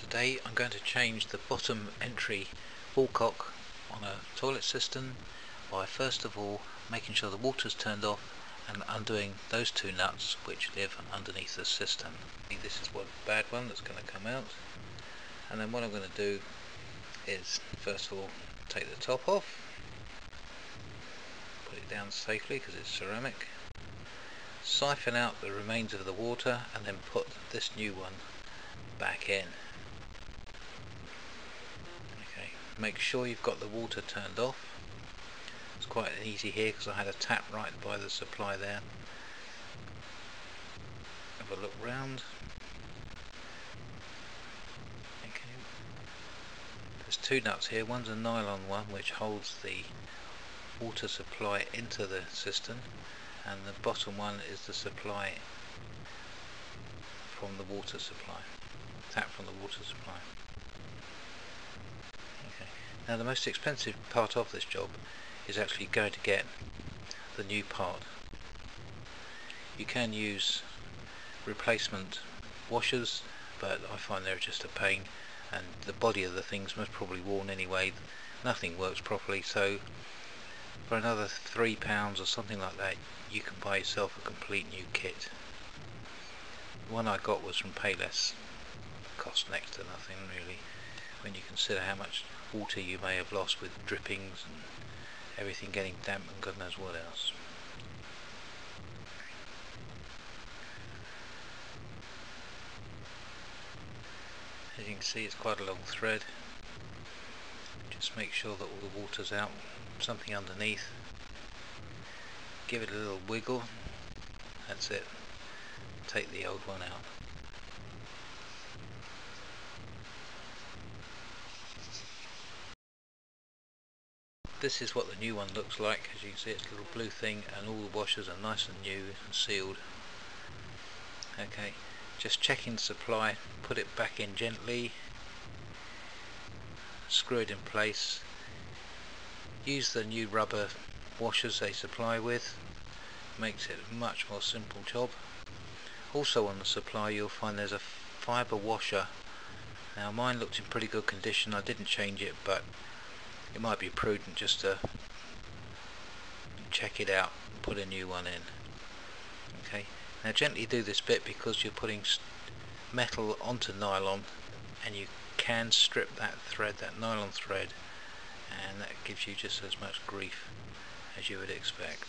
Today I'm going to change the bottom entry Ballcock on a toilet cistern by first of all making sure the water's turned off and undoing those two nuts which live underneath the cistern. This is one bad one that's going to come out, and then what I'm going to do is first of all take the top off, put it down safely because it's ceramic, siphon out the remains of the water and then put this new one back in. Okay, make sure you've got the water turned off. It's quite easy here because I had a tap right by the supply there. Have a look round. Okay, there's two nuts here. One's a nylon one which holds the water supply into the cistern, and the bottom one is the supply from the water supply. Tap from the water supply. Okay. Now the most expensive part of this job is actually going to get the new part. You can use replacement washers, but I find they're just a pain, and the body of the thing's most probably worn anyway. Nothing works properly, so for another £3 or something like that you can buy yourself a complete new kit. The one I got was from Payless. Cost next to nothing really when you consider how much water you may have lost with drippings and everything getting damp and God knows what else. As you can see, it's quite a long thread. Just make sure that all the water's out, something underneath. Give it a little wiggle, that's it. Take the old one out. This is what the new one looks like. As you can see, it's a little blue thing and all the washers are nice and new and sealed. Okay, just checking the supply, put it back in gently, screw it in place. Use the new rubber washers they supply with, makes it a much more simple job. Also on the supply you'll find there's a fibre washer. Now mine looked in pretty good condition, I didn't change it, but it might be prudent just to check it out and put a new one in. Okay, now gently do this bit because you're putting metal onto nylon, and you can strip that thread, that nylon thread, and that gives you just as much grief as you would expect.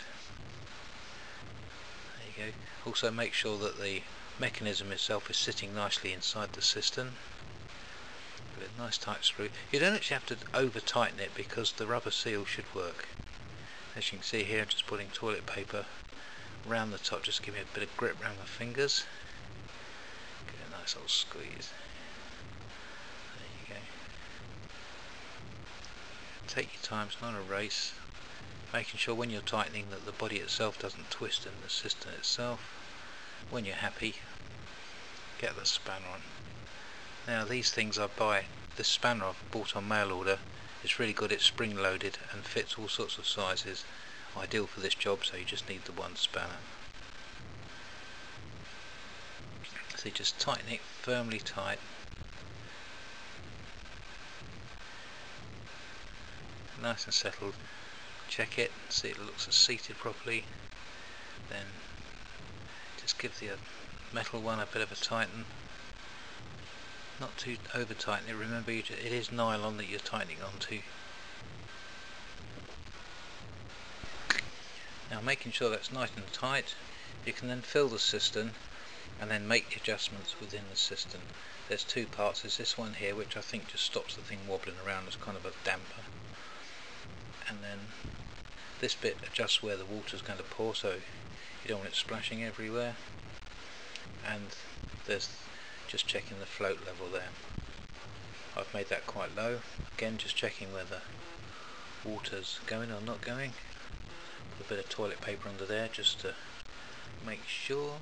There you go. Also make sure that the mechanism itself is sitting nicely inside the cistern. Give it a nice tight screw. You don't actually have to over tighten it because the rubber seal should work. As you can see here, I'm just putting toilet paper around the top, just give me a bit of grip around my fingers. Give it a nice little squeeze. There you go. Take your time, it's not a race. Making sure when you're tightening that the body itself doesn't twist in the cistern itself. When you're happy, get the spanner on. Now these things I buy, this spanner I've bought on mail order, it's really good, it's spring loaded and fits all sorts of sizes. Ideal for this job, so you just need the one spanner. So you just tighten it firmly tight. Nice and settled. Check it, see it looks seated properly. Then just give the metal one a bit of a tighten. Not too over tighten it, remember it is nylon that you're tightening onto. Now making sure that's nice and tight, you can then fill the cistern and then make adjustments within the cistern. There's two parts, there's this one here which I think just stops the thing wobbling around as kind of a damper, and then this bit adjusts where the water's going to pour, so you don't want it splashing everywhere, and there's just checking the float level there. I've made that quite low, again just checking where the water's going or not going. Put a bit of toilet paper under there just to make sure.